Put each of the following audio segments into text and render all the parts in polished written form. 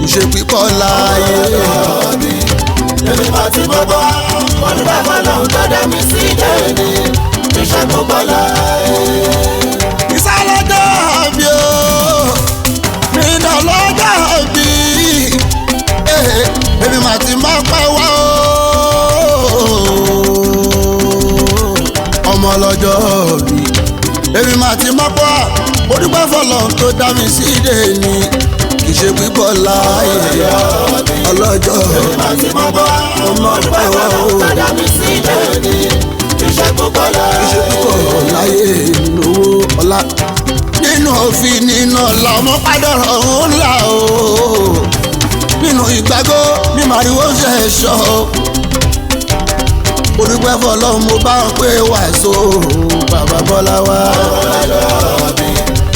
Ìṣe pípọ̀ láyé mi lèmi máa ti gbogbo wọn ní bàbá lòun tó dá mi sí dèní ìṣe pípọ̀ láyé. ìsàlọ́jọ́ bí o nínú lọ́jọ́ bí èmi máa ti máa pẹ́ wá o ọmọ lọ́jọ́ bí èmi máa ti máa pẹ́ wá mo dúpẹ́ fọlọ́run tó dá mi sí dèní. Ìṣe pípọ̀ láyé ọlọ́jọ́ ọmọ ìpẹ́wọ́ padà mi sí lẹ́ni ìṣe pípọ̀ láyé lówó ọlá nínú òfin nínú ọ̀la ọmọ pàdọ̀rọ̀ ńlá o nínú ìgbàgbọ́ ní màrìwò ṣe ṣọ́ olùgbẹ́ fọlọ́ mo bá wọn pé wàásù bàbá Bọ́lá wá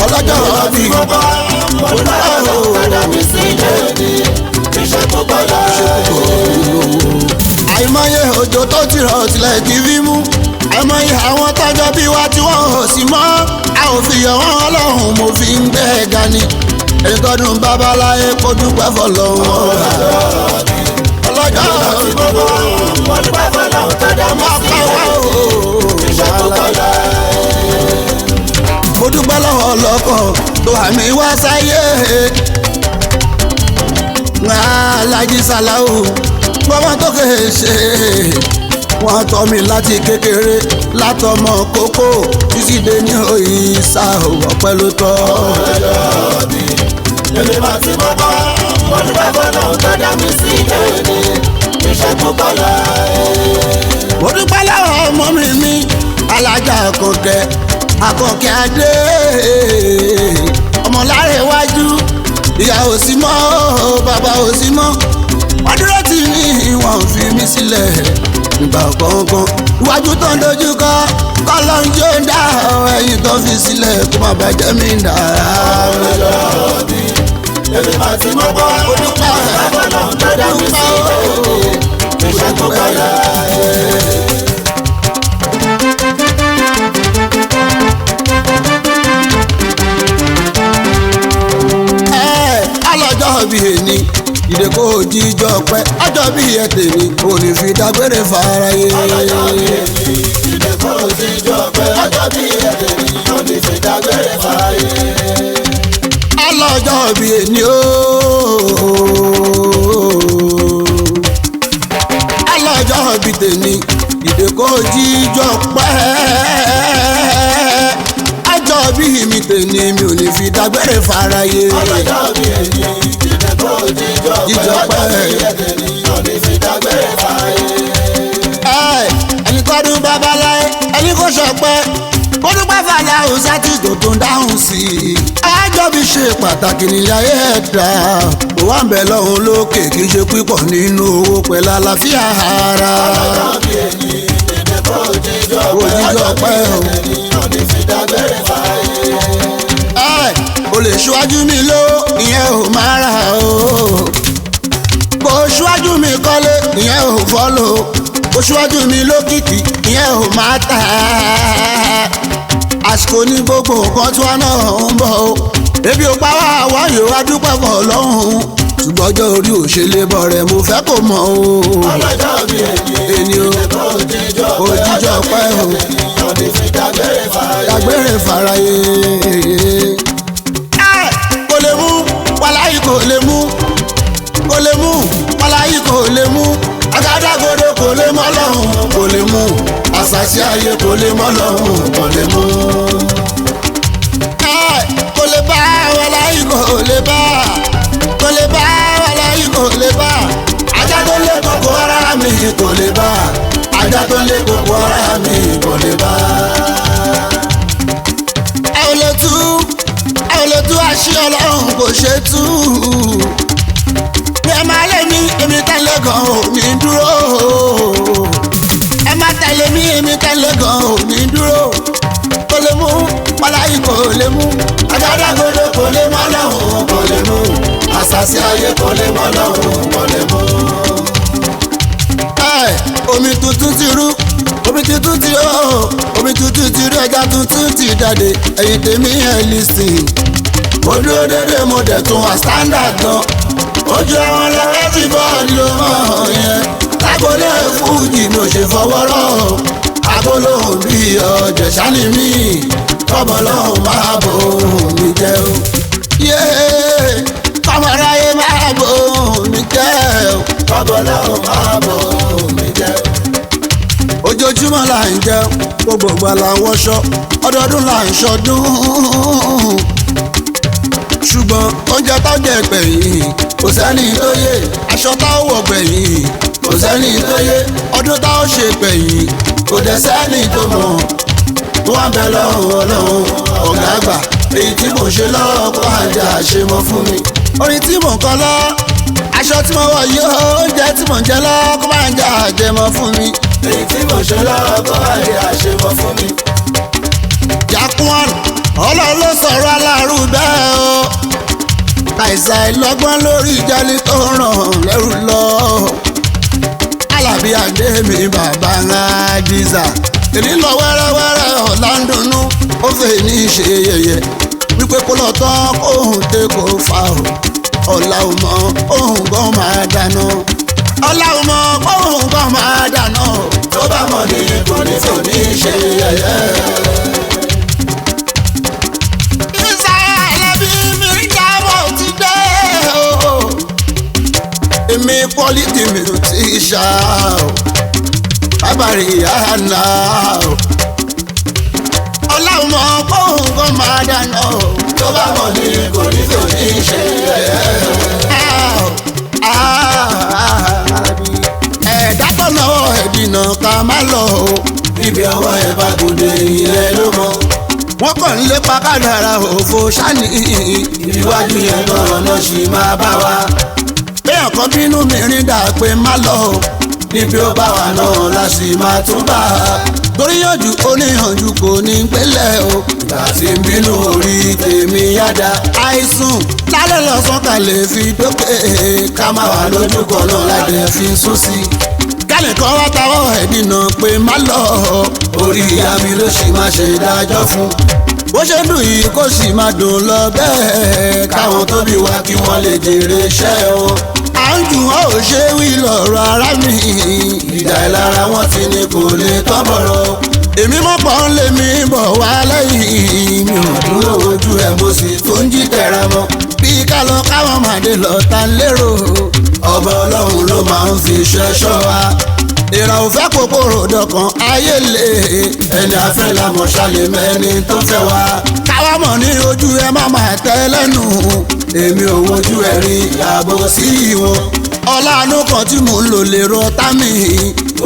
ọlọ́jọ́ bí àìmọye òjò tó ti rọ̀ tilẹ̀ kì í fi mú àìmọye àwọn tọ́jọ́ bí wá tí wọ́n ò sí mọ́ a ò fi yọ̀ wọ́n Ọlọ́run mo fi ń gbé ga ni ẹni tọ́dún babaláyé kó dúpẹ́ fọlọ́run ọlọ́jọ́ mo dúpẹ́ fọlọ́run tó dá mi sí ìṣe pípọ̀ láyé. Mo dúpẹ́ lọ́wọ́ ọlọ́kọ̀ tó àmì wá sáyé Aláàjì Sàláù gbọ́mọ tó kèé ṣe wọ́n tọ́ mi láti kékeré látọmọ kókó títí dé ní òyìn sá ọpẹ́ ló tọ́. ọlọ́jọ́ bí lèmi máa ti gbogbo wọn ní bàbá lòun tó dá mi sí lẹ́ni ìṣe pípọ̀ láyé. Mo dúpẹ́ lọ́wọ́ ọmọ mi Alájà Àkànkẹ́ Adé ọmọ láre wájú ìyá ò sí mọ́ bàbá ò sí mọ́ wọ́n dúró tì mí wọ́n fi mí sílẹ̀ nígbà kọ̀ọ̀kan iwájú tó ń dojú kọ kọ́lọ́ ń jó dá ẹ̀yìn tó fi sílẹ̀ kó má bàjẹ́ mi dà. ọlọ́jọ́ bí lèmi máa ti gbogbo wọn ní bàbá lòun tó dá mi sí lẹ́ni ìṣe pípọ̀ láyé. Ọlọ́jọ́ bí ẹni ìdè kò jíjọ pẹ́ ọjọ́ bí ẹ tèmi kò ní fi dágbére fáráyé. ọlọ́jọ́ bí ẹni ìdè kò jíjọ pẹ́ ọjọ́ bí ẹ tèmi kò ní fi dágbére fáráyé. Ọlọ́jọ́ bí ẹni ọlọ́jọ́ bí tèmi ìdè kò jíjọ pẹ́ ọjọ́ bí mi tèmi mi ò ní fi dágbére fáráyé. ọlọ́jọ́ bí ẹni ìdè kò jíjọ pẹ́ ọjọ́ bí ẹ tèmi kò ní fi dágbére fáráyé. ẹni kọ́dún babaláyé ẹni kò ṣọpẹ́ kó dúpẹ́ fàlà òsátì tó tó ń dáhùn sí i. Ọjọ́ bí ṣe pàtàkì nílé ayé ẹ̀dá kò wá ń bẹ lọ́hùn lókè kì í ṣe pípọ̀ nínú owó pẹ̀lú àlàáfíà ara. ọlọ́jọ́ bí ẹni ìdè kò jíjọ pẹ́ ọjọ́ bí ẹ tèmi kò ní fi dágbére fáráyé. O lè ṣíwájú mi ló ìyẹn ò máa rà o kò ṣíwájú mi kọ́lé ìyẹn ò fọ́lò kò ṣíwájú mi lókìkí ìyẹn ò máa tà àsìkò ní gbogbo nǹkan tí wọn náà ń bọ̀ o ebi ò pa wá àwọn yòówá dúpẹ́ fọ́ lọ́hùn ṣùgbọ́n ọjọ́ orí òṣèlè bọ̀ rẹ̀ mo fẹ́ kó mọ̀ o. ọlọ́jọ́ bí ẹni o kò jíjọ pẹ́ o kò ní fi dágbére fáráyé. dágbére fáráyé. Kò lè mú wàláyé kò lè mú wàláyé kò lè mú àgádágodo kò lè mọ́ lọ́hùn kò lè mú àṣàṣì ayé kò lè mọ́ lọ́hùn kò lè mú. Kò lè bá wàláyé kò lè bá wàláyé kò lè bá ajá tó lé kókó ara mi kò lè bá ajá tó lé kókó ara mi kò lè bá. Ẹ ò lè tú àṣì Ọlọ́run kò ṣe tú. bí ẹ máa lé mi èmi tẹ́lẹ̀ gan ò ní dúró. ẹ má tẹ̀lé mi èmi tẹ́lẹ̀ gan ò ní dúró. kò lè mú wàláyé kò lè mú. àgádágodo kò lè mọ́ lọ́hùn kò lè mú. àṣàṣì ayé kò lè mọ́ lọ́hùn kò lè mú. omi tuntun ti rú omi tuntun ti rú omi tuntun ti rú ẹja tuntun ti jáde ẹ̀yin tèmi ẹ̀ listen. mo dúró dédé mo dẹ̀ tún wà standard gan. ojú àwọn lọ́wọ́ ti bọ́ọ̀lù ló mọ̀ yẹn. lágbolé fújì mi ò ṣe fọwọ́ rọ̀ agbólóhùn bí ọ̀jẹ̀ sani mi kọ́mọ lọ́hùn máa bò mí jẹ́ o. kọ́mọ ráyé máa bò mí jẹ́ o. kọ́mọ lọ́hùn máa bò mí jẹ́ o. ojoojúmọ́ là ń jẹun gbogbo ìgbà là ń wọṣọ ọdọọdún là ń ṣọdún. ṣùgbọ́n oúnjẹ tó jẹ gbẹ̀yìn kò sẹ́ni tó yé aṣọ tá ó wọ̀ gbẹ̀yìn kò sẹ́ni tó yé ọdún tá ó ṣe gbẹ̀yìn kò dẹ̀ sẹ́ni tó mọ̀. wọ́n bẹ lọ́hùn ọlọ́hun ọ̀gá àgbà èyí tí mò ń ṣe lọ́wọ́ kó àjà ṣe mọ́ fún mi. orin tí mò ń kọ lọ aṣọ tí mo wọ̀ yìí oúnjẹ tí mò ń jẹ lọ kó máa ń jà àjẹmọ́ fún mi. èyí tí mò ń ṣe lọ́wọ́ kó àjà ṣe mọ́ fún mi. Jaquan ọlọ́run ló sọ̀rọ̀ aláàrú bẹ́ẹ̀ o. àìsàn ìlọ́gbọ́n lórí ìjẹ́lí tó ràn lẹ́rù lọ. Alábí Adé mi bàbá ńlá jíza. èmi lọ wẹ́rẹ́wẹ́rẹ́ ọ̀la ń dunnú ó fẹ́ ní ṣe yẹ̀yẹ́ wípé kó lọ tán kóhùn tẹ kó fa o. ọ̀la ò mọ òun gan máa dáná. ọ̀la ò mọ òun gan máa dáná. tó bá mọ̀ ní kò ní tó ní ṣe yẹ̀yẹ́. èmi quality mi ò ti ṣá o bábàrí àná o. ọlọ́run mọ̀ kóhùn kan máa dáná o. tó bá mọ̀ ní kò ní tó ní ṣe ẹ̀dá tó lọ́wọ́ ẹ̀dínà ká má lọ o. ibi ọwọ́ ẹ̀ bá gòdè ilẹ̀ ló mọ̀. wọ́n kàn ń lépa kádàrá òfò ṣáni. iwájú yẹn náà lọ sí máa bá wa. béèyàn kan bínú mi rìn dà pé má lọ o. níbi ó bá wa náà la sì máa tún bá a. torí yànjú oníyànjú kò ní gbélé o. láti bínú orí tèmi yáda. àìsùn lálẹ́ lọ́sàn ká lè fi dókè. ká má wà lójú kan náà ládẹ fi sún sí. kálíkan wá táwọ̀ ẹ̀dínà pé má lọ. orí ìyá mi ló sì máa ṣe ìdájọ́ fún. bó ṣe dùn yìí kó sì máa dùn lọ bẹ́ẹ̀. káwọn tó bí wa kí wọ́n lè jèrè iṣẹ́ wọn. à ń jù wọ́n ò ṣe wí lọ́rọ̀ ara mi. ìjà ìlara wọn ti ní kò lè tán bọ̀rọ̀. èmi mọ̀ pọ̀ ń lé mi bọ̀ wá lẹ́yìn mi ò dúró ojú ẹ̀ mo sì tún jí tẹ̀ra mọ́. bí ká lọ káwọn màdé lọ ta lérò. ọba ọlọ́run ló máa ń fi ṣẹ́ṣọ́ wa. ìrà ò fẹ́ kòkòrò dọ̀kan ayé lè. ẹni afẹ́ lamọ̀ ṣàlẹ̀ mẹ́ni tó fẹ́ wa. káwa mọ̀ ní ojú ẹ má máa tẹ́ lẹ́nu. èmi ò wojú ẹ̀ rí ààbò sí wọn. ọlànà kan tí mò ń lò lè rọ tá mi.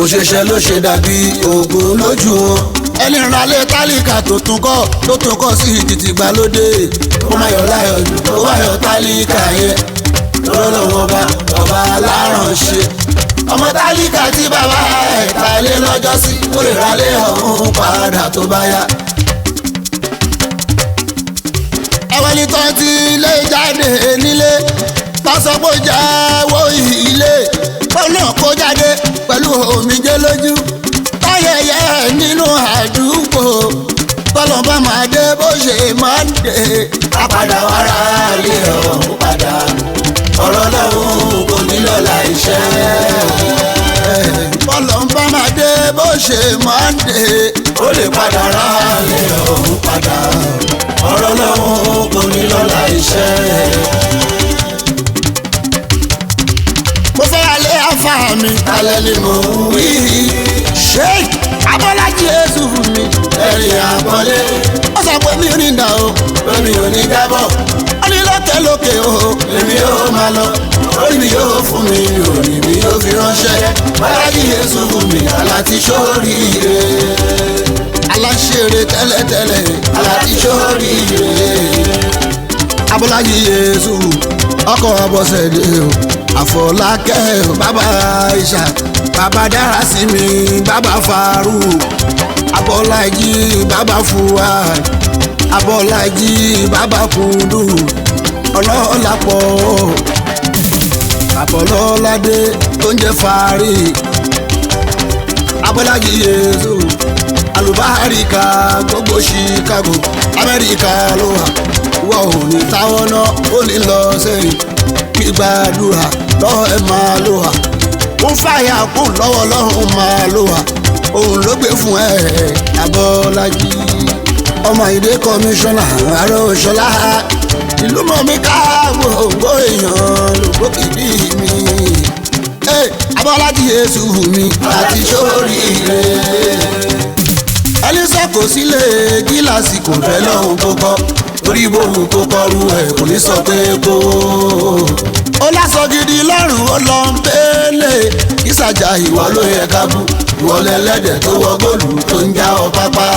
òṣèṣẹ́ ló ṣe dàbí oògùn lójú wọn. ẹni ìrànlẹ́ tálíkà tó tún kọ́ sí títí gbàlódé. ó má yọ láyọ̀ jù tó wá yọ tálíkà yẹn. lọ́lọ́wọ́ ọba alárànṣe. ọmọ tálíkà tí bàbá ẹ̀ ta ilé lọ́jọ́ sí ó lè ralé ọ̀hún padà tó bá yá. ẹ̀wọ̀n ní tán ti lé jáde nílé tọ́sọ́pọ̀ jáwọ́ ilé kọ́nà kó jáde pẹ̀lú omijé lójú táyẹyẹ nínú àdúgbò tọ́lọ̀ bá máa dé bó ṣe máa ń dé. a padà wá ra ilé ọ̀hún padà ọ̀rọ̀ lọ́hùn kò ní lọ́la iṣẹ́. tọ́lọ̀ bá máa dé bó ṣe máa ń dé. ó lè padà ra ilé ọ̀hún padà ọ̀rọ̀ lọ́hùn kò ní lọ́la iṣẹ́. mo fẹ́ alẹ́ afa mi. alẹ́ ni mò ń wí. Sheikh Abọ́lájí Yéṣu fún mi. ẹ̀rìn àpọ́nlé. ó sọ pé mi ò ní dà o. lómi ò ní jábọ̀. ó ní lókè o. èmi yóò máa lọ. orí mi yóò fún mi òní mi yóò fi ránṣẹ́. Bọ́lájí Yéṣu fún mi aláti ṣóríire. aláṣẹrẹ tẹ́lẹ̀tẹ́lẹ̀ aláti ṣóríire. Abọ́lájí Yésù ọkọ̀ Abọ́sẹ̀dé o Àfọlákẹ́ o bàbá Aisha bàbá Dárasími bàbá Farouk Abọ́lájí bàbá Fuad Abọ́lájí bàbá Kudu ọlọ́lápọ̀ Abọ́lọ́ládé tó ń jẹ́ Fari Abọ́lájí Yésù alùbáríkà gbogbo Chicago Amẹ́ríkà ló wà wọ́n ò ní táwọn náà ó ní lọ sẹ́yìn gbígbàdúrà lọ́wọ́ ẹ̀ máa ló wà wọ́n fàyà kó lọ́wọ́ lọ́hùn máa ló wà òun ló gbé fún ẹ̀ Abọ́lájí ọmọ ìdè kọmíṣánná Arọ́ṣọlá ìlú mọ̀mí ká gbogbo èèyàn lògbó kìdí mi Abọ́lájí Yésù mi àti sóríire ẹni sọ́kò sílé gíláàsì kò fẹ́ lọ́hùn tó kọ́ torí bóun tó kọrú ẹ̀ kò ní sọ pé kó. ó lásọ gidi lọ́rùn ó lọ ń pélé ìsàjà ìwọ ló yẹ ká bú ìwọ lẹ́lẹ́dẹ̀ tó wọ góòlù tó ń já ọ pápá.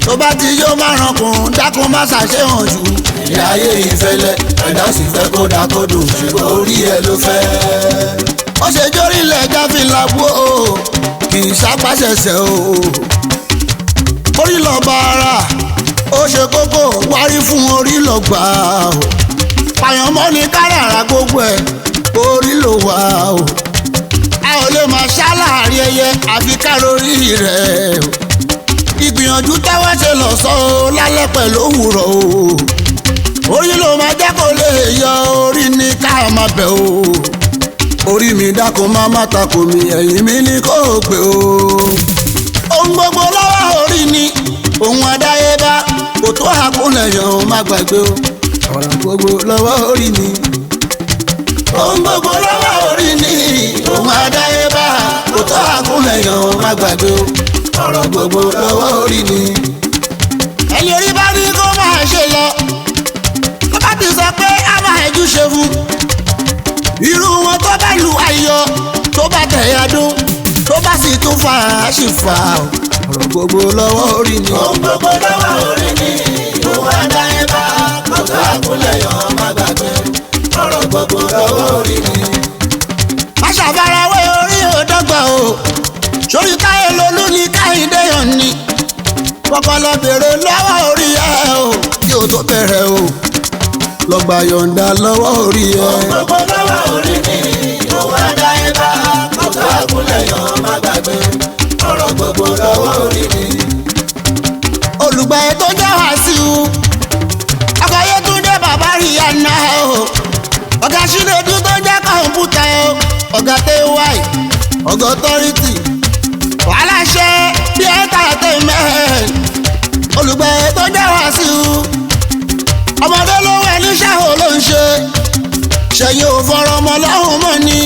tó bá ti yó márùnkùn dákun má ṣàṣehàn jù. ilé ayé ìfẹ́lẹ́ ẹ̀dá sì fẹ́ kó dá kó dùn ṣùgbọ́n orí ẹ ló fẹ́. ó ṣe jórílẹ̀ jáfìlà bú o kì í sápàṣẹṣẹ o orí lọ bá ara ó ṣe kókó wárí fún orí lọ gbà ó pàyànmọ́ ní káràrà gbogbo ẹ̀ orí ló wà ó a ò lè máa ṣá láàrin ẹyẹ àfi kárórí rẹ̀ ìgbìyànjú táwa ṣe lọ sọ ó lálẹ́ pẹ̀lú òwúrọ̀ o orí ló máa jẹ́ kó lè yọ orí ní ká máa bẹ̀ o orí mi dákun má má takò mí ẹ̀yìn mi ní kò gbé o ohun gbogbo lọ́wọ́ orí ni ohun àdáyébá kò tó àkúnlẹ̀ yàn má gbàgbé o ọ̀rọ̀ gbogbo lọ́wọ́ orí ni ohun gbogbo lọ́wọ́ orí ni ohun àdáyébá kò tó àkúnlẹ̀ yàn má gbàgbé o ọ̀rọ̀ gbogbo lọ́wọ́ orí ni. ẹni orí bá ní kó máa ṣe lọ tó bá ti sọ pé a máa ẹjú ṣe fún irú wọn tó bá lu ayọ̀ tó bá tẹ̀yà dún tó bá sì tún fà á sì fà á ọ̀rọ̀ gbogbo lọ́wọ́ orí ni. ohun gbogbo lọ́wọ́ orí ni ohun àdáyébá kò tó àkúnlẹ̀ yàn má gbàgbé ọ̀rọ̀ gbogbo lọ́wọ́ orí ni. má ṣàfarawé orí òdọ́gba o sórí táyé lolú ní káyìndé yàn ni kọ́kọ́ lọ bèrè lọ́wọ́ orí ẹ o kí o tó bẹ̀rẹ̀ o lọ́gbà yọ̀ǹda lọ́wọ́ orí ẹ. ohun gbogbo lọ́wọ́ orí ni ohun àdáyébá kò tó àkúnlẹ̀ yàn má gbàgbé ọ̀rọ̀ gbogbo lọ́wọ́ orí ni. olùgbà ẹ̀ tó jẹ́ Wàsíù ọkọ̀ Yétúndé bàbá Rihanna o ọ̀gá Ṣínédù tó jẹ́ kọ̀ǹpútà o ọ̀gá tẹ́wáì ọ̀gá ọ̀tọ́rìtì wàhálà ṣe bí entertainment olùgbà ẹ̀ tó jẹ́ Wàsíù ọmọdé ló wẹ̀ ní ṣáò ló ń ṣe ṣẹ̀yìn ò fọ̀rọ̀ ọmọ lọ́hùn mọ́ ni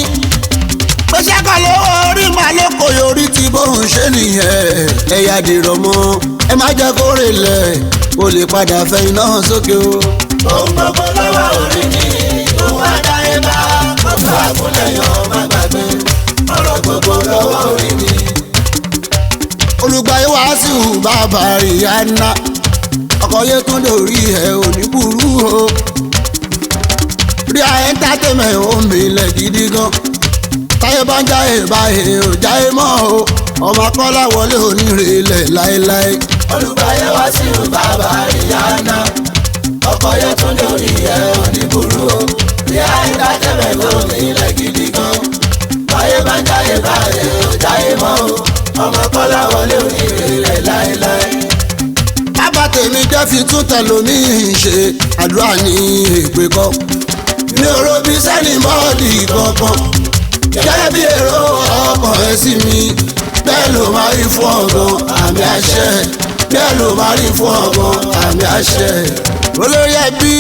pèsè kọ́ lówó orí màá ló kò yorí tí bóun ṣe nìyẹn ẹ̀yà dìrọ̀ mọ́ ẹ má jẹ́ kó rè lẹ̀ o lè padà fẹ́ iná sókè o. ohun gbogbo lọ́wọ́ orí ni ohun àdáyébá kò tó àkúnlẹ̀ yàn má gbàgbé ọ̀rọ̀ gbogbo lọ́wọ́ orí ni. olùgbà Wàsíù bàbá Rihanna ọkọ̀ Yétúndé orí ẹ̀ ò ní burú o rí entertainment ò ń bilẹ̀ gidi gan táyé bá ń jáyé báyé ò jáyé mọ́ o ọmọ akọ́lá wọlé onírèlẹ̀ láéláé. olùgbà Wàsíù bàbá Rihanna ọkọ̀ Yétúndé orí ẹ̀ ò ní burú o rí entertainment ò ń bilẹ̀ gidi gan táyé bá ń jáyé báyé ò jáyé mọ́ o ọmọ akọ́lá wọlé onírèlẹ̀ láéláé. bàbá tèmi jẹ́ fi tún tẹlòmíì ṣe àdúrà ní èpè kọ́ mi ò ro bí sẹ́ni bọ́ọ̀lì kankan gẹ́gẹ́ bí èrò ọkàn ẹ̀ sí mi bẹ́ẹ̀ ló máa rí fún ọ̀gán àmì àṣẹ bẹ́ẹ̀ ló máa rí fún ọ̀gán àmì àṣẹ. olórí ẹbí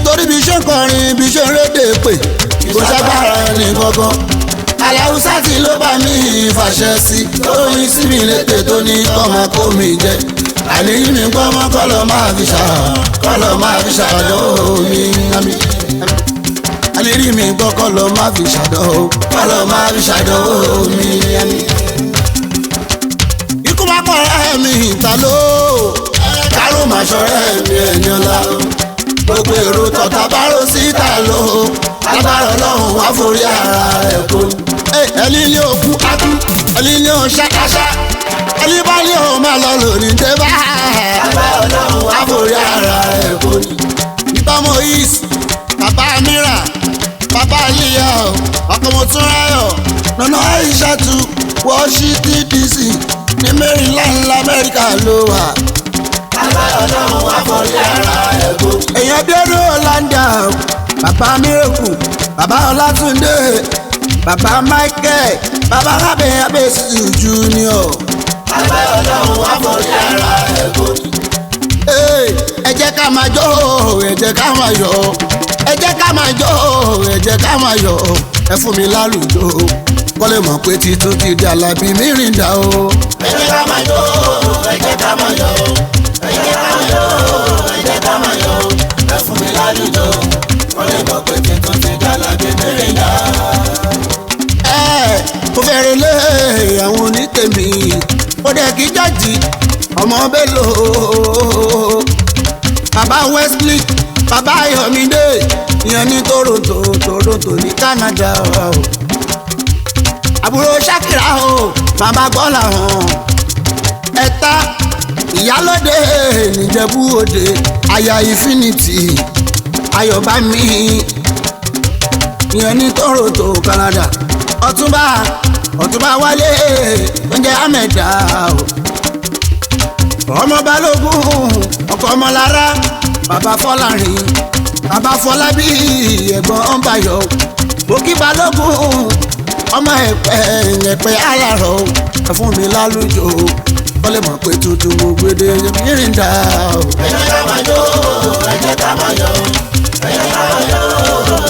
torí bí ṣe ń kọrin bí ṣe ń rédè pè kò ṣàgbára ẹni kankan aláwùsá tí ló bá mi fàṣẹ sí lóyún sí mi lédè tó ní kọ́mọ kó mi jẹ àníyí mi gbọ́mọ kọ́lọ́ máa fi ṣàdó mi àmì àlérí mi gbọ́ kọ́lọ́ máa fi ṣàdó mi àmì. ikú máa pọ̀ ẹ́ mi ìta ló káró ọlọ́run máa ṣọ̀rẹ́ mi ẹni ọlá o gbogbo èrò tọ̀tà bá rò síta lò ó agbára ọlọ́run wá forí ara rẹ̀ kó. ẹni ní òkú akú ẹni ní òun ṣákáṣá ẹni bá ní òun máa lọ lónìí dé bá agbára ọlọ́run wá forí ara rẹ̀ kó. ìbámu yìí bàbá mìíràn bàbá yíyá ọkọ mo tún ráyọ̀ nana Aishatu Washington DC ní Maryland lamẹ́ríkà ló wà. agbára ọlọ́run wá forí ara rẹ̀ kó. èèyàn bí ọdún ọ̀làǹdà bàbá mírèkù bàbá ọlátúndé bàbá Michael bàbá rábẹ̀ abẹ́sì junior. agbára ọlọ́run wá forí ara rẹ̀ kó. ẹ jẹ́ ká máa jó ẹ jẹ́ ká máa yọ̀ ẹ jẹ́ ká máa jó ẹ jẹ́ ká máa yọ̀ ẹ fún mi lálùjọ kọ́lé mọ̀ pé títún ti di Alábí Mìrìndà o. ẹ jẹ́ ká máa jó ẹ jẹ́ ká máa yọ̀ ẹ jẹ́ ká máa yọ̀ ẹ jẹ́ ká máa yọ̀ ẹ fún mi lálùjọ kọ́lé mọ̀ pé títún ti di Alábí Mìrìndà. mo fẹ́rẹ̀ lé àwọn onítèmi ó dẹ̀ kí jáde ọmọ Bello bàbá Wesley bàbá Ayọ̀mídé ìyẹn ní Toronto ní Canada o. àbúrò Ṣakira o bàbá Gbọ́lá hàn ẹ̀ta ìyálóde nìjẹ̀bú òde aya Infinity Ayọ̀bámi ìyẹn ní Toronto Canada ọ̀túnba Wálé oúnjẹ Ahmeda o. ọmọ Balógun ọkọ Ọmọlára bàbá Fọlárin bàbá Fọlábí ẹ̀gbọ́n ọ̀nbàyọ̀ bókí Balógun ọmọ ẹ̀pẹ́ alárọ̀ ẹ fún mi lálùjọ wọ́n lè mọ̀ pé tuntun mo gbédè Mìrìndà o. ẹ jẹ́ ká máa yọ̀ ẹ jẹ́ ká máa yọ̀ ẹ jẹ́ ká máa yọ̀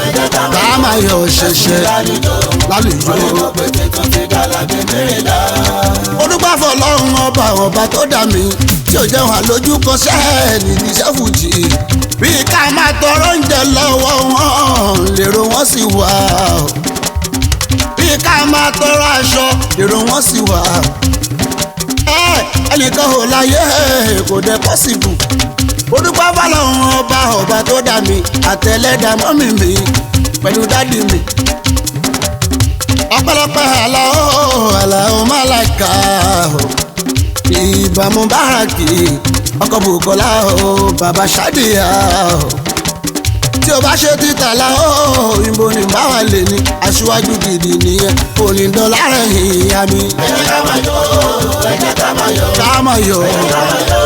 ẹ jẹ́ ká máa yọ̀ ṣẹ̀ṣẹ̀ lálùjọ wọ́n lè mọ̀ pé tuntun ti di Alábí Mìrìndà. ó dúpẹ́ fọlọ́run ọba tó dá mi tí ò jẹun àlójú kan sẹ́ẹ̀nì níṣẹ́ fùjì bí ká máa tọrọ oúnjẹ lọ́wọ́ wọn lèrò wọn sì wà bí ká máa tọrọ aṣọ lèrò wọn sì wà ẹnìkan ò láyé kò dé pọ́sibù ó dúpẹ́ fọlọ́run ọba tó dá mi àtẹlẹ́dà mọ́mì mi pẹ̀lú dádì mi ọpẹ́lọpẹ́ Àlàó Màláíkà ìbámu báràkì ọkọ̀ Bùkọ́lá o bàbá Ṣádìyà o tí o bá ṣe títà la o ìbò ní báwa lè ní aṣíwájú gidi nìyẹn onídọ́là rẹ̀ ìyá mi. ẹ jẹ́ ká máa yọ̀ ẹ jẹ́ ká máa yọ̀ ká máa yọ̀ ẹ jẹ́ ká máa yọ̀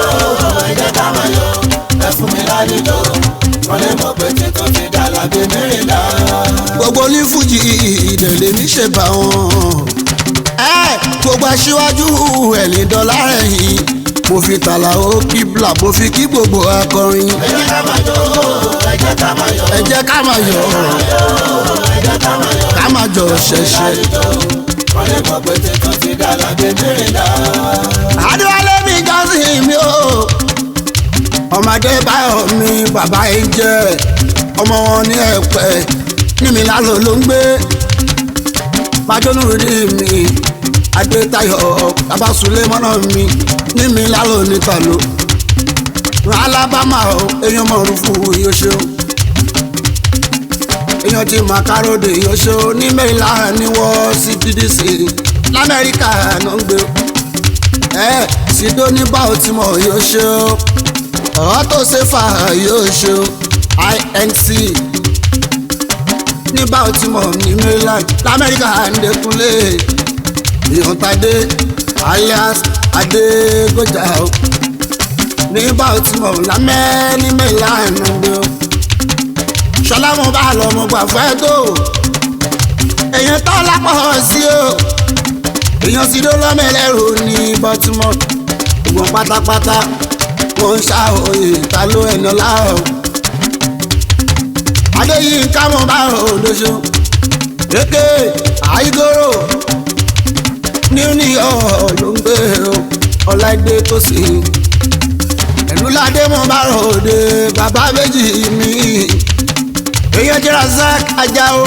ẹ jẹ́ ká máa yọ̀ ẹ fún mi lálejò wọ́n lè mọ̀ pé títún ti di Alábí Mìrìndà. gbogbo ní fújì ìdẹ̀lẹ̀ mi ṣe bá wọn gbogbo aṣíwájú ẹ̀lì dọ́là ẹ̀yìn mo fi tàlà ó kíbla mo fi kí gbogbo akọrin. ẹ jẹ́ ká máa yọ̀ ẹ jẹ́ ká máa yọ̀ ẹ jẹ́ ká máa yọ̀ ẹ jẹ́ ká máa yọ̀ ká máa jọ ṣẹ̀ṣẹ̀. wọ́n lè mọ̀ pé títún ti di Alábí Mìrìndà. Adéwálé mi jọ́sìn mi o ọmọdé báyọ̀ mi bàbá yìí jẹ́ ọmọ wọn ní Ẹ̀pẹ́ ní mi lálọ́ ló ń gbé májọ́nù rí mi Adétayọ̀ bàbá Sulemọ́nà mi ní mi lálọ́ níta ló Alabama o èèyàn mọ̀ọ́rù fún yóò ṣe o èèyàn ti Makarode yóò ṣe o ní Maryland ní Washington DC l'Amẹ́ríkà náà ń gbé Sídó ní Baltimore yóò ṣe o Auto Safer yóò ṣe o INC ní Baltimore ní Maryland l'Amẹ́ríkà Ndékúnlé ìyọ̀ntàdé alias Adégbòjà o ní Baltimore lámẹ́ ní Maryland ndé o ṣọlá mo bá lọ mo gbà fẹ́ tó èèyàn tó lápọ̀ sí o èèyàn sì ló lọ́mẹ́lẹ́rù ní Baltimore gbogbo pátápátá wọ́n ń ṣàhóyè ta ló ẹ̀nà láàrọ̀ Adéyínká mo bá òdòṣó kéèké àìgòrò New York ló ń gbé o Ọláìdé tó sì ẹ̀lúládé mo bá ròde bàbá méjì mi èèyàn jẹ́ Razak Ajáò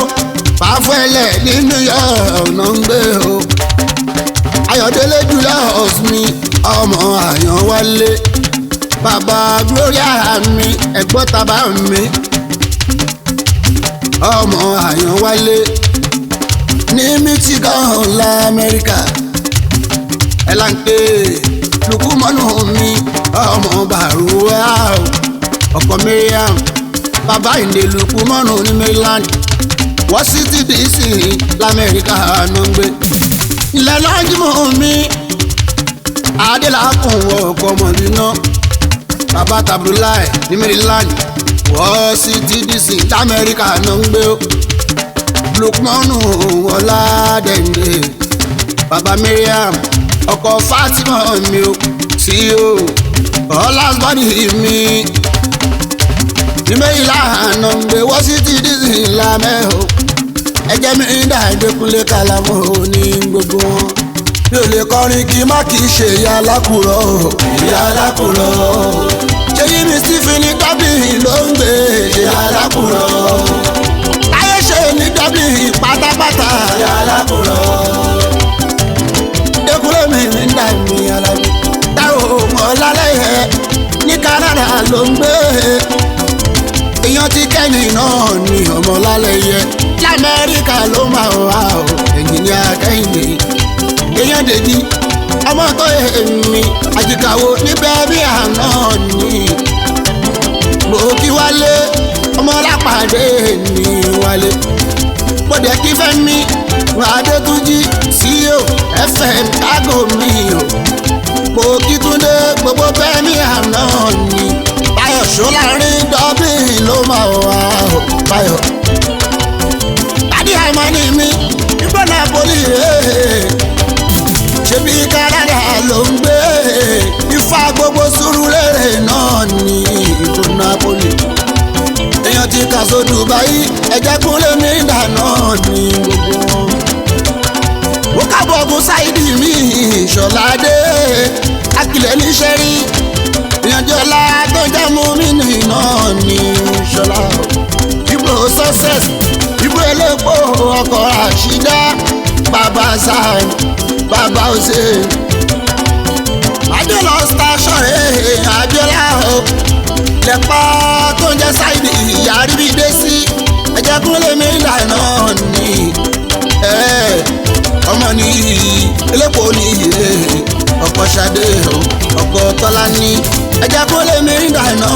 fàáfẹ́lẹ̀ ní New York ló ń gbé o Ayọ̀délé Julius mi ọmọ Àyànwálé bàbá Gloria mi ẹ̀gbọ́n tàbá mi ọmọ Àyànwálé ní Michigan lamẹ́ríkà ẹ̀làǹkè lukumọ́nù mi ọmọ Bàrúwá ọkọ Mariam bàbá ìdè lukumọ́nù ní Maryland Washington DC lamẹ́ríkà ló ń gbé ilẹ̀ lọ́júmọ́ mi adélàkùn ọkọ̀ mọ̀dínà bàbá Tabulai ní Maryland Washington DC lamẹ́ríkà ló ń gbé lukumọ́nù ọ̀làdẹ̀ǹdẹ̀ bàbá Mariam ọkọ̀ Fatima mi ò sí o ọ̀làgbọ́dì mi ní Maryland ló ń gbé Washington DC lamẹ́ o ẹjẹ́ mi ń dà ìdẹ́kunlé kàlámù ní gbogbo wọn mi ò lè kọrin kí má kì í ṣe ìyá alákùrọ̀ ìyá alákùrọ̀ ṣé yí mi Stephen ní Dublin ló ń gbé ìyá alákùrọ̀ ayé ṣe ní Dublin pátápátá ìyá alákùrọ̀ ìdẹ́kunlé mi ń dà mí alábí táwọn ọ̀làlẹ́yẹ ní Canada ló ń gbé èèyàn ti kẹ́yìn náà ní ọmọ lálẹ́yẹ lamẹ́ríkà ló máa wà ó ẹ̀yìnyá kẹ́hìndé èèyàn dèjì ọmọ tó èmi àjìkàwò níbẹ̀ bí àná ni gbòógì wálé ọmọ lápàdé ní wálé bọ́dẹ kí Fẹ́mi Adétúnjí CEO FM kágò mi o gbòógì Túndé gbogbo Fẹ́mi àná ni Báyọ̀ Ṣọ́lárin Dublin ló máa wà ó Báyọ̀ àìmọ́ni mi nígbà Napoli ṣebí Canada ló ń gbé Ifá gbogbo Sùúrùlérè náà ní ìbò Napoli èèyàn ti kàṣọ Dubai ẹ̀jẹ̀ kúnlẹ̀ mi dáná ní gbogbo wọn. mo kábọ̀ ogun Sáìdì mi Ṣọ̀ládé Akilẹ̀ níṣẹ́ rí ìyànjọ́lá tó jẹ́ mú mi nìyí ní Ṣọlá Ibro success Ibro elépo ọkọ̀ àṣìdá bàbá sáà bàbá ọ̀sẹ̀ Adéọlá station Adéọlá o lẹ́pà tó ń jẹ́ Sáìdì ìyàrí bí dé sí ẹ̀jẹ̀ kúnlẹ̀ mi lànà ní ọmọ ní elépo ní ọkọ̀ Ṣadé ọkọ̀ Tọ́lá ní ẹ̀jẹ̀ kúnlẹ̀ mi lànà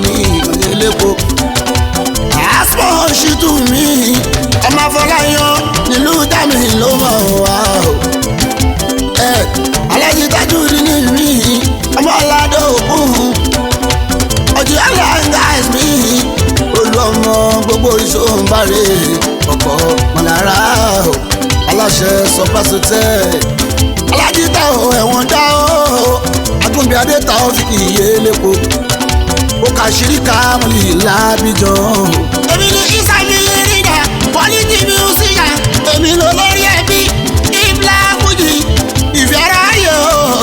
ní elépo àásùpọ̀ ṣìtú mi ọmọ Afọláyan nílùú Tàmí ló mọ̀ wá o Aláàjì Tajudeen ní mi ọmọ Aládé Òkun ọjọ́ aláǹgá mi olú ọmọ gbogbo ìṣòǹbarè ọkọ̀ mọ̀lára aláṣẹ sọpásọtẹ́ Aláàjì Táò ẹ̀wọ̀n dá o Agúnbí Adé Táò fi kì í yé lépo ó kà ṣíríkà mọ̀lì lábíjọ́. èmi ní ìsàmì ìrìnà pọ́lítì mísíkà èmi ló lórí ẹbí ìbílẹ̀ fújì ìfẹ́ ara yẹ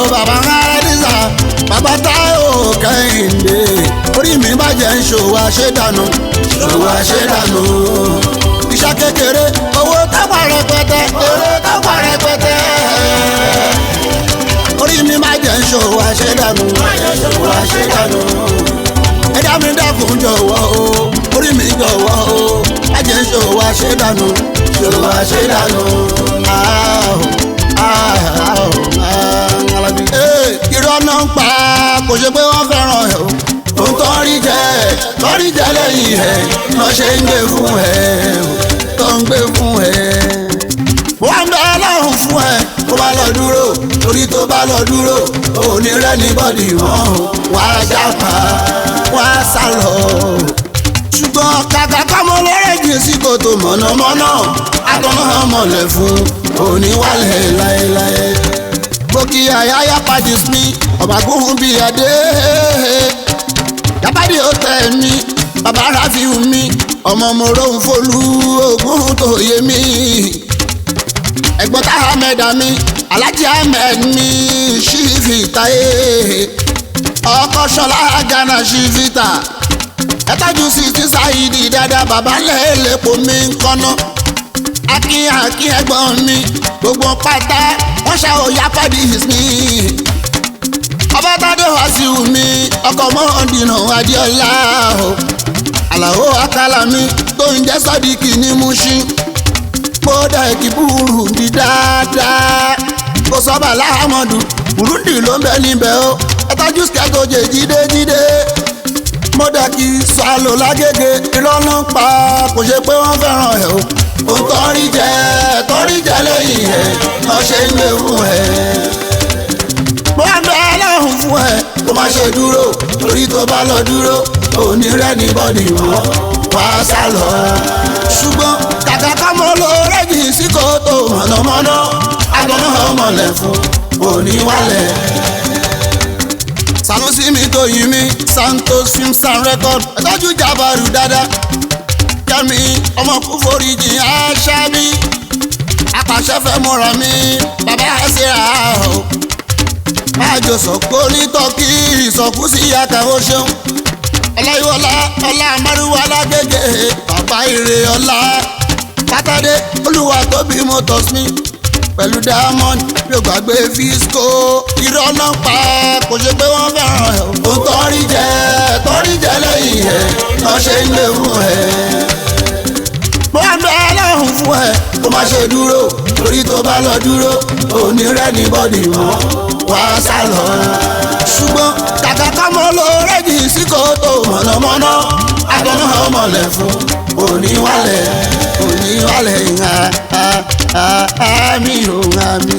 o bàbá ńlá bàbá Táò Kẹ́hìndé orí mi bàjẹ́ ń ṣòwò àṣedànù ṣòwò àṣedànù iṣẹ́ kékeré owó tápà rẹpẹtẹ owó tápà rẹpẹtẹ orí mi bàjẹ́ ń ṣòwò àṣedànù ṣòwò àṣedànù ẹ̀dá mi dákun jọ̀wọ́ o orí mi jọ̀wọ́ o ẹ̀jẹ̀ ń ṣòwò àṣedànù ṣòwò àṣedànù Alábí. irọ́ náà ń pa kò ṣe pé wọ́n fẹ́ràn ẹ̀ o òun tó ń rí jẹ lẹ́yìn ẹ̀ lọ́ ṣe ń gbé fún ẹ̀ tó ń gbé fún ẹ̀. wọ́n ń bẹ Ọlọ́run fún ẹ kó bá lọ dúró torí tó bá lọ dúró òní rẹ́ ní bọ́dì wọn wá jápa wá sálọ. ṣùgbọ́n kàkà kámọ́ lọ́rẹ́ jìn sí kòtò mọ̀nàmọ́ná àtọ́nà mọ̀lẹ́ fún òní wálẹ̀ láéláé. gbòkì àyáyá pàdé mi ọ̀bàgùn bíi adé yábàdì ó tẹ̀ mí bàbá Ráfíù mi ọmọ mòró ń folú ogún tó yé mi. ẹ̀gbọ́n tá Ahmed mi Alhaji Ahmed mi ṣífìtà ọkọ̀ Ṣọlá Gánà ṣífìtà ẹ̀tọ́jú sí ti Sáìdì dáadáa bàbá lẹ́ẹ̀lẹ́pọ̀ mi ń kọ́nà akin ẹ̀gbọ́n mi gbogbo pátá wọ́n ṣe òyà pàdé mi Ọbátádé Wàsíù mi ọkọ̀ mọ́ọ̀dínà Adéọlá o. Àlàó Àkàlà mi tó ń jẹ́ Sádíkì ní Mushin. Kódà èkì búrú di dáadáa. Kò sọ́ba láhàmọ́dù Burundi ló ń bẹ níbẹ̀ o. Ẹ̀tájú skẹ́tòjè jídéjídé. Mọ́dàkì sálò lágége irọ́ ló ń pa kò ṣe pé wọ́n fẹ́ràn ẹ̀ o. Ó tọ́rí jẹ lẹ́yìn ẹ̀ lọ́ ṣe ń gbé fún ẹ̀. Mo wá bẹ Ọlọ́run fún ẹ kó má ṣe dúró torí tó bá lọ dúró òní rẹ̀ ní bọ́dì mọ́ wá sá lọ. Ṣùgbọ́n kàkà ká mọ́ lọ rẹ́jì sí kòtò mọ̀nàmọ́ná agbọ̀nà ọmọlẹ̀ fún òní wálẹ̀. Sanusi mi tó yin mi Santos Films and Records ẹ̀tọ́jú Jabaru dáadáa. Kẹ́mi ọmọ kú foríjì Aṣábí apàṣẹ fẹ́ mọ́ra mi bàbá àṣírà o. Àjò sọ̀kò nítọ́kì ìsọ̀kú sí yàtà ó ṣeun. Ọláyíwọlá ọlá amárúwá lágége bàbá ire ọlá. Sátádé olúwa tóbi motors mi pẹ̀lú Diamond bí o gbàgbé Fisco. Irọ́ náà pa kò ṣe pé wọ́n fẹ́ràn ẹ̀ o. Ó tọ́rí jẹ lẹ́yìn ẹ̀ lọ́ ṣe ń lé fún ẹ̀. Mo wá bẹ Ọlọ́run fún ẹ kó má ṣe dúró torí tó bá lọ dúró òní rẹ̀ ní bọ́dì mọ́ wá sá lọ. Ṣùgbọ́n kàkà ká mọ́ lọ rẹ́jì sí kòtò mọ̀nàmọ́ná agbọ̀nà ọmọlẹ̀ fún òní wálẹ̀ ìhà àmì òun àmì.